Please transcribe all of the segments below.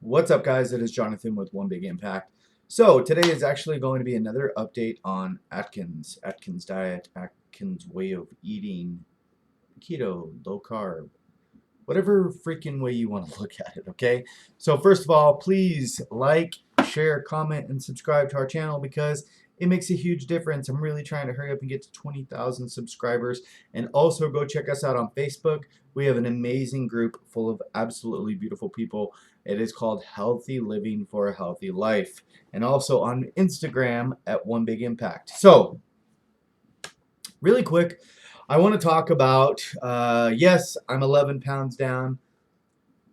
What's up, guys? It is Jonathan with One Big Impact. So today is actually going to be another update on Atkins Diet, Atkins way of eating, keto, low carb, whatever freaking way you want to look at it, okay? So first of all, please like, share, comment, and subscribe to our channel because it makes a huge difference. I'm really trying to hurry up and get to 20,000 subscribers. And also go check us out on Facebook. We have an amazing group full of absolutely beautiful people. It is called Healthy Living for a Healthy Life. And also on Instagram at One Big Impact. So, really quick, I want to talk about, yes, I'm 11 pounds down.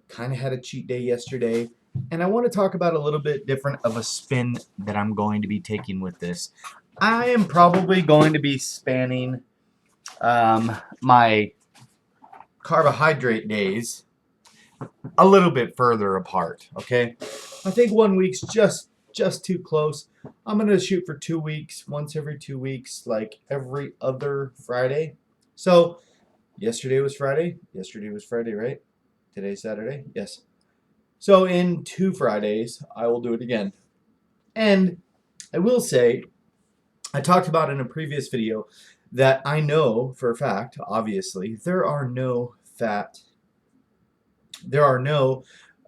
Kind of had a cheat day yesterday. And I want to talk about a little bit different of a spin that I'm going to be taking with this. I am probably going to be spanning my carbohydrate days a little bit further apart, okay? I think 1 week's just too close. I'm going to shoot for 2 weeks, once every 2 weeks, like every other Friday. So, yesterday was Friday. Yesterday was Friday, right? Today's Saturday? Yes. So in 2 Fridays, I will do it again. And I will say, I talked about in a previous video that I know for a fact, obviously, there are no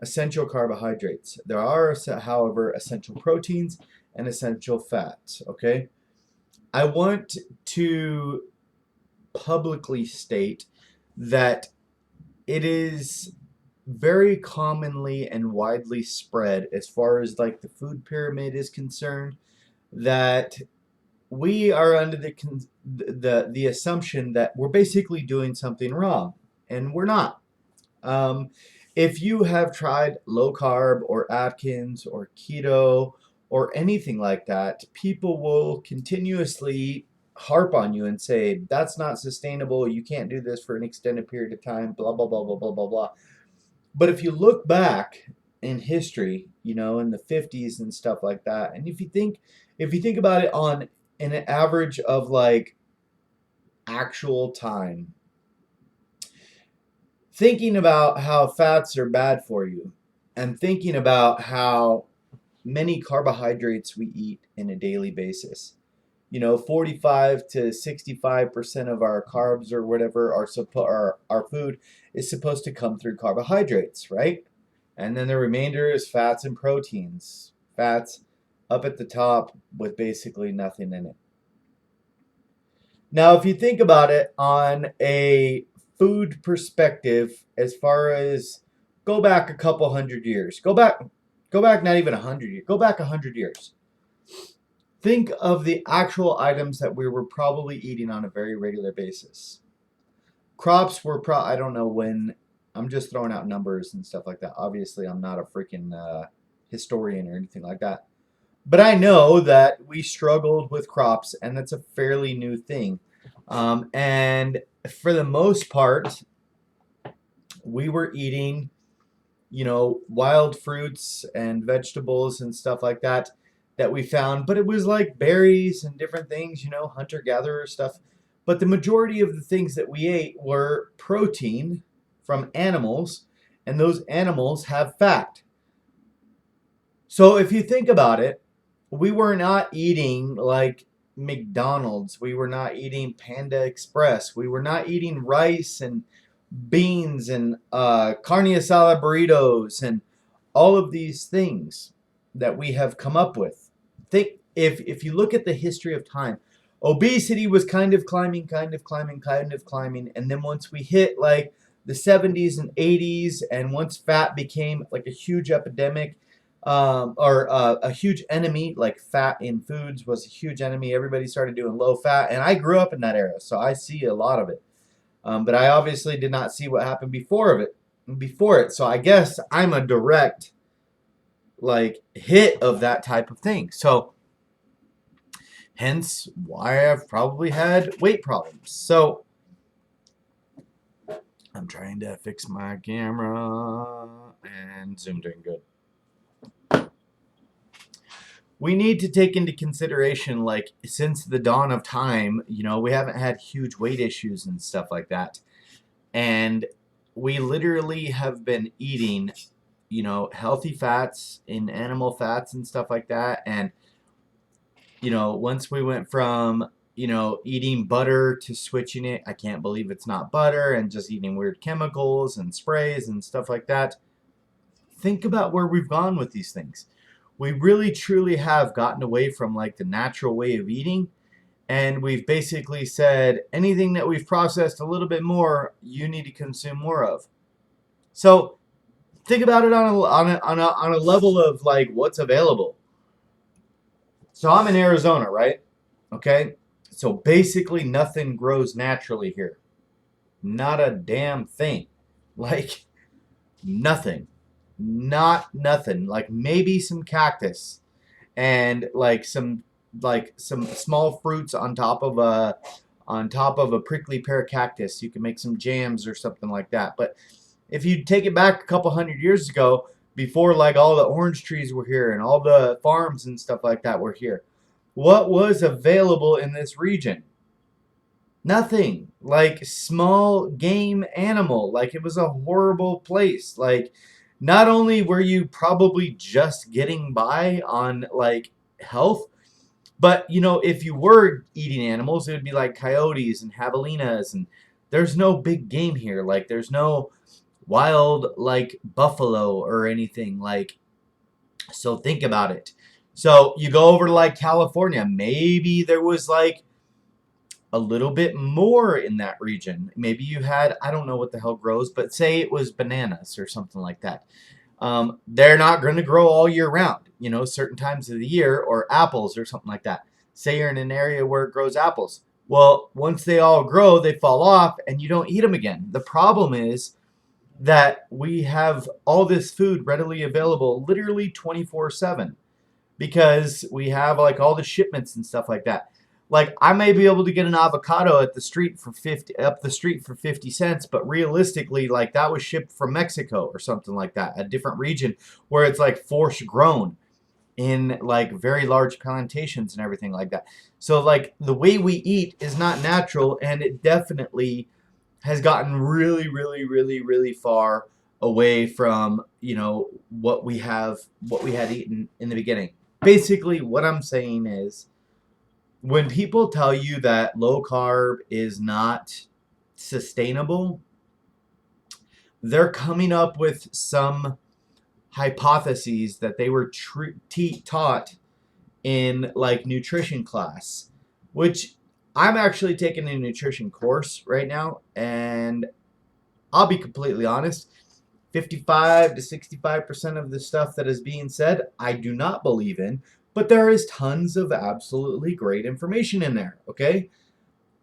essential carbohydrates. There are, however, essential proteins and essential fats, okay? I want to publicly state that it is very commonly and widely spread as far as like the food pyramid is concerned that we are under the assumption that we're basically doing something wrong, and we're not. Um, if you have tried low carb or Atkins or keto or anything like that, people will continuously harp on you and say that's not sustainable. You can't do this for an extended period of time. Blah blah blah blah blah blah blah. But if you look back in history, in the 50s and stuff like that, and if you think about it on an average of like actual time, thinking about how fats are bad for you and thinking about how many carbohydrates we eat in a daily basis. 45 to 65% of our carbs or whatever our food is supposed to come through carbohydrates, right? And then the remainder is fats and proteins. Fats up at the top with basically nothing in it. Now, if you think about it on a food perspective, as far as go back a couple hundred years, go back not even 100 years, go back 100 years. Think of the actual items that we were probably eating on a very regular basis. Crops were I don't know when. I'm just throwing out numbers and stuff like that. Obviously, I'm not a freaking historian or anything like that. But I know that we struggled with crops, and that's a fairly new thing. And for the most part, we were eating, wild fruits and vegetables and stuff like that we found. But it was like berries and different things, hunter-gatherer stuff. But the majority of the things that we ate were protein from animals, and those animals have fat. So if you think about it, we were not eating like McDonald's. We were not eating Panda Express. We were not eating rice and beans and carne asada burritos and all of these things that we have come up with. Think if you look at the history of time, obesity was kind of climbing, and then once we hit like the 70s and 80s, and once fat became like a huge epidemic, or a huge enemy, like fat in foods was a huge enemy. Everybody started doing low fat, and I grew up in that era, so I see a lot of it. But I obviously did not see what happened before it. So I guess I'm a direct like hit of that type of thing. So hence why I've probably had weight problems. So I'm trying to fix my camera and Zoom doing good. We need to take into consideration, like, since the dawn of time, we haven't had huge weight issues and stuff like that. And we literally have been eating, healthy fats in animal fats and stuff like that. And, once we went from, eating butter to switching it, I can't believe it's not butter, and just eating weird chemicals and sprays and stuff like that. Think about where we've gone with these things. We really truly have gotten away from like the natural way of eating, and we've basically said anything that we've processed a little bit more, you need to consume more of. So think about it on a level of like what's available. So I'm in Arizona, right? Okay. So basically nothing grows naturally here. Not a damn thing. Like nothing. Not nothing. Like maybe some cactus and like some small fruits on top of a prickly pear cactus. You can make some jams or something like that. But if you take it back a couple hundred years ago, before like all the orange trees were here and all the farms and stuff like that were here, what was available in this region? Nothing. Like small game animal. Like it was a horrible place. Like not only were you probably just getting by on like health, but if you were eating animals, it would be like coyotes and javelinas, and there's no big game here. Like there's no wild like buffalo or anything like. So think about it. So you go over to like California, maybe there was like a little bit more in that region. Maybe you had, I don't know what the hell grows, but say it was bananas or something like that. They're not going to grow all year round, certain times of the year, or apples or something like that. Say you're in an area where it grows apples. Well, once they all grow, they fall off and you don't eat them again. The problem is that we have all this food readily available literally 24/7 because we have like all the shipments and stuff like that. Like I may be able to get an avocado at the street for 50 up the street for 50 cents, but realistically like that was shipped from Mexico or something like that, a different region where it's like force grown in like very large plantations and everything like that. So like the way we eat is not natural, and it definitely has gotten really really really really far away from, what we had eaten in the beginning. Basically what I'm saying is, when people tell you that low carb is not sustainable, they're coming up with some hypotheses that they were taught in like nutrition class, which I'm actually taking a nutrition course right now, and I'll be completely honest, 55 to 65% of the stuff that is being said, I do not believe in, but there is tons of absolutely great information in there, okay?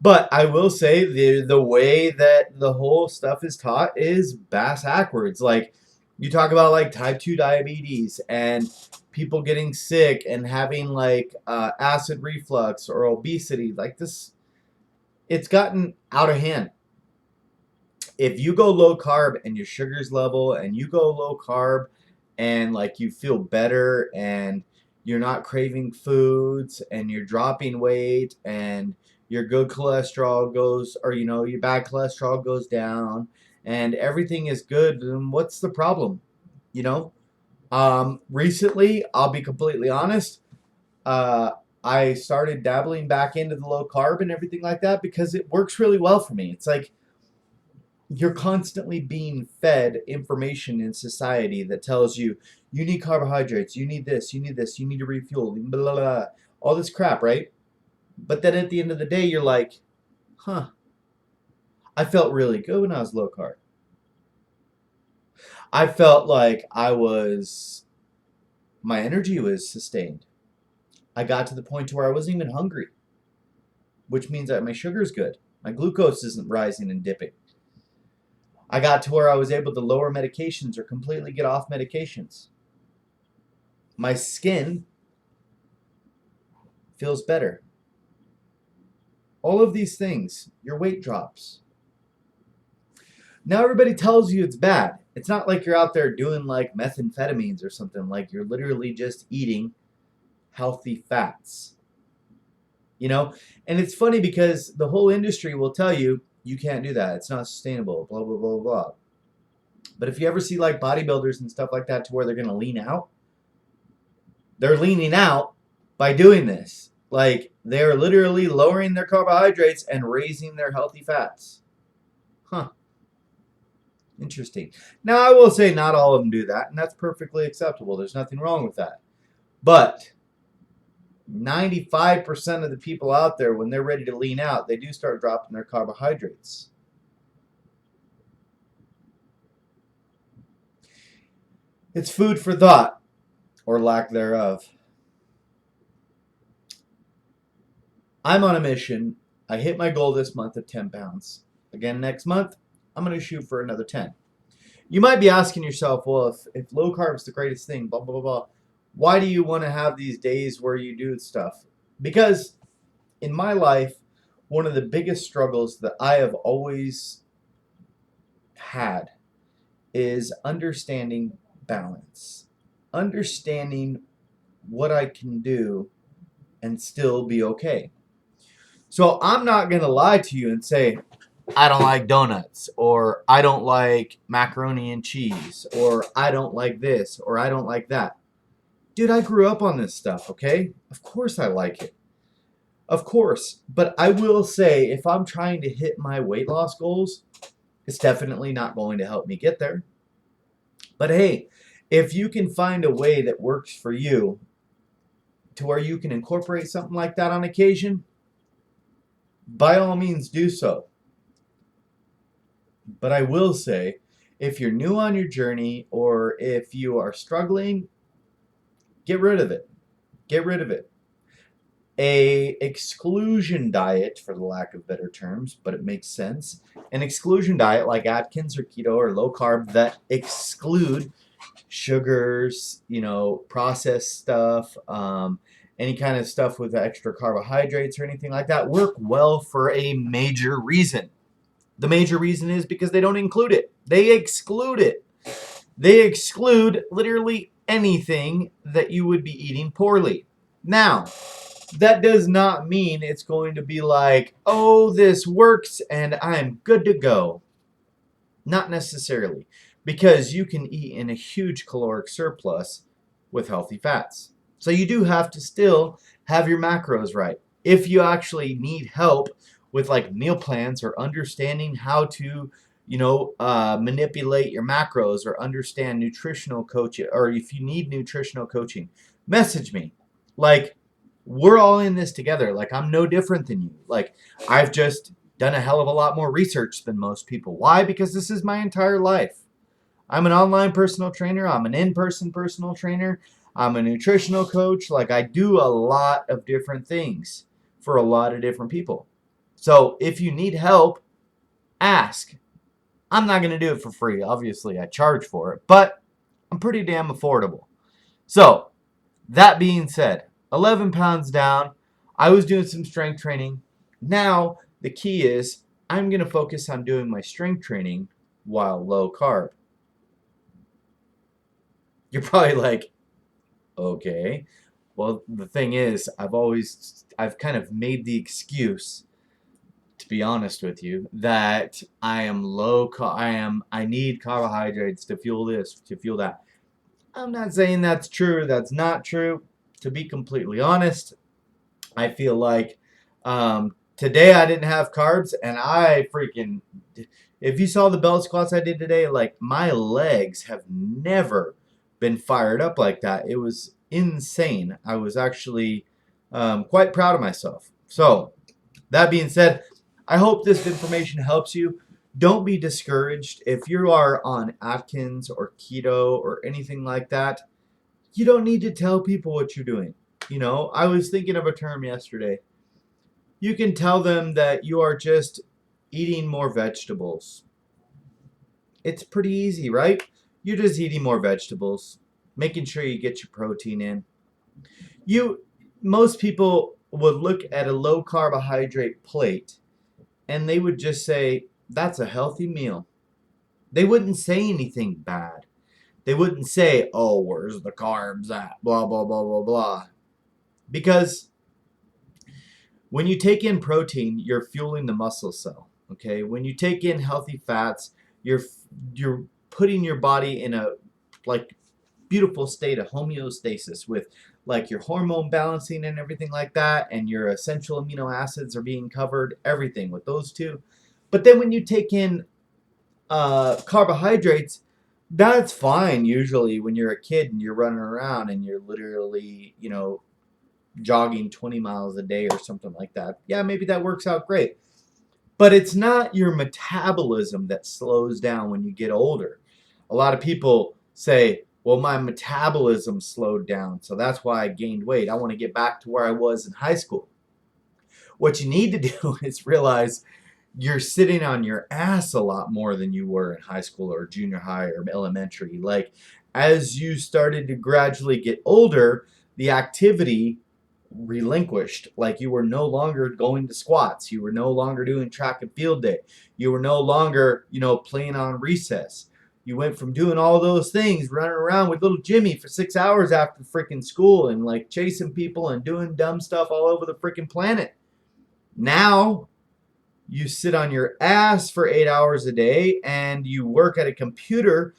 But I will say the way that the whole stuff is taught is bass backwards. Like you talk about like type 2 diabetes and people getting sick and having like acid reflux or obesity, like this, it's gotten out of hand. If you go low carb and your sugars level and you go low carb and like you feel better and you're not craving foods and you're dropping weight and your good cholesterol goes, or your bad cholesterol goes down and everything is good, then what's the problem? You know? Recently, I'll be completely honest, uh, I started dabbling back into the low carb and everything like that because it works really well for me. It's like you're constantly being fed information in society that tells you you need carbohydrates, you need this, you need this, you need to refuel, blah, blah, blah, all this crap, right? But then at the end of the day, you're like, huh, I felt really good when I was low carb. I felt like my energy was sustained. I got to the point to where I wasn't even hungry, which means that my sugar's good. My glucose isn't rising and dipping. I got to where I was able to lower medications or completely get off medications. My skin feels better. All of these things, your weight drops. Now everybody tells you it's bad. It's not like you're out there doing like methamphetamines or something. Like you're literally just eating healthy fats. And it's funny because the whole industry will tell you you can't do that. It's not sustainable, blah, blah, blah, blah. But if you ever see like bodybuilders and stuff like that to where they're going to lean out, they're leaning out by doing this. Like they're literally lowering their carbohydrates and raising their healthy fats. Huh. Interesting. Now, I will say not all of them do that, and that's perfectly acceptable. There's nothing wrong with that. But 95% of the people out there, when they're ready to lean out, they do start dropping their carbohydrates. It's food for thought, or lack thereof. I'm on a mission. I hit my goal this month of 10 pounds. Again, next month, I'm going to shoot for another 10. You might be asking yourself, well, if low carb is the greatest thing, blah, blah, blah, blah, why do you want to have these days where you do stuff? Because in my life, one of the biggest struggles that I have always had is understanding balance, understanding what I can do and still be okay. So I'm not going to lie to you and say, I don't like donuts, or I don't like macaroni and cheese, or I don't like this, or I don't like that. Dude, I grew up on this stuff, okay? Of course I like it. Of course. But I will say, if I'm trying to hit my weight loss goals, it's definitely not going to help me get there. But hey, if you can find a way that works for you to where you can incorporate something like that on occasion, by all means do so. But I will say, if you're new on your journey or if you are struggling, get rid of it. Get rid of it. A exclusion diet, for the lack of better terms, but it makes sense. An exclusion diet like Atkins or keto or low carb that exclude sugars, processed stuff, any kind of stuff with extra carbohydrates or anything like that, work well for a major reason. The major reason is because they don't include it. They exclude it. They exclude literally anything that you would be eating poorly. Now, that does not mean it's going to be like, oh, this works and I'm good to go. Not necessarily, because you can eat in a huge caloric surplus with healthy fats. So you do have to still have your macros right. If you actually need help with like meal plans or understanding how to, manipulate your macros or understand nutritional coaching, or if you need nutritional coaching, message me. Like, we're all in this together. Like, I'm no different than you. Like, I've just done a hell of a lot more research than most people. Why? Because this is my entire life. I'm an online personal trainer. I'm an in-person personal trainer. I'm a nutritional coach. Like, I do a lot of different things for a lot of different people. So if you need help, ask. I'm not going to do it for free. Obviously, I charge for it, but I'm pretty damn affordable. So that being said, 11 pounds down. I was doing some strength training. Now the key is I'm going to focus on doing my strength training while low carb. You're probably like, okay. Well, the thing is, I've kind of made the excuse, to be honest with you, that I am I need carbohydrates to fuel this, to fuel that. I'm not saying that's true. That's not true. To be completely honest, I feel like today I didn't have carbs, and if you saw the belt squats I did today, like my legs have never been fired up like that. It was insane. I was actually quite proud of myself. So that being said, I hope this information helps you. Don't be discouraged. If you are on Atkins or keto or anything like that, you don't need to tell people what you're doing. I was thinking of a term yesterday. You can tell them that you are just eating more vegetables. It's pretty easy, right? You're just eating more vegetables, making sure you get your protein in. Most people would look at a low carbohydrate plate and they would just say, that's a healthy meal. They wouldn't say anything bad. They wouldn't say, oh, where's the carbs at? Blah, blah, blah, blah, blah. Because when you take in protein, you're fueling the muscle cell. Okay? When you take in healthy fats, you're putting your body in a like beautiful state of homeostasis with like your hormone balancing and everything like that, and your essential amino acids are being covered, everything with those two. But then when you take in carbohydrates, that's fine usually when you're a kid and you're running around and you're literally, jogging 20 miles a day or something like that. Yeah, maybe that works out great. But it's not your metabolism that slows down when you get older. A lot of people say, well, my metabolism slowed down, so that's why I gained weight. I want to get back to where I was in high school. What you need to do is realize you're sitting on your ass a lot more than you were in high school or junior high or elementary. Like, as you started to gradually get older, the activity relinquished. Like, you were no longer going to squats. You were no longer doing track and field day. You were no longer, playing on recess. You went from doing all those things, running around with little Jimmy for 6 hours after freaking school and like chasing people and doing dumb stuff all over the freaking planet. Now you sit on your ass for 8 hours a day and you work at a computer,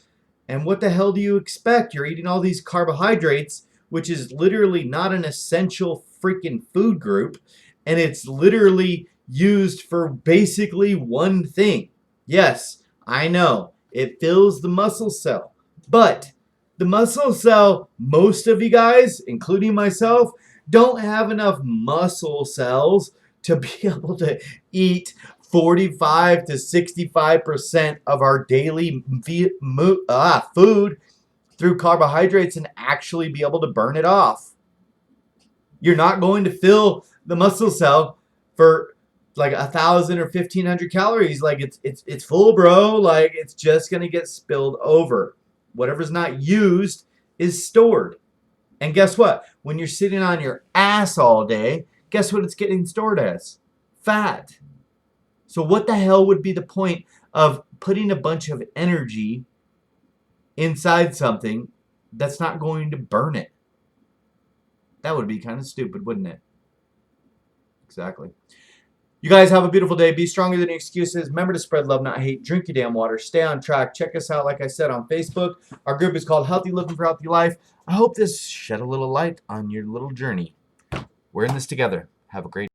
and what the hell do you expect? You're eating all these carbohydrates, which is literally not an essential freaking food group, and it's literally used for basically one thing. Yes, I know, it fills the muscle cell, but the muscle cell, most of you guys, including myself, don't have enough muscle cells to be able to eat 45 to 65% of our daily food through carbohydrates and actually be able to burn it off. You're not going to fill the muscle cell for like 1,000 or 1,500 calories. Like it's full, bro. Like it's just gonna get spilled over. Whatever's not used is stored. And guess what? When you're sitting on your ass all day, guess what it's getting stored as? Fat. So what the hell would be the point of putting a bunch of energy inside something that's not going to burn it? That would be kind of stupid, wouldn't it? Exactly. You guys have a beautiful day. Be stronger than excuses. Remember to spread love, not hate. Drink your damn water. Stay on track. Check us out, like I said, on Facebook. Our group is called Healthy Living for Healthy Life. I hope this shed a little light on your little journey. We're in this together. Have a great day.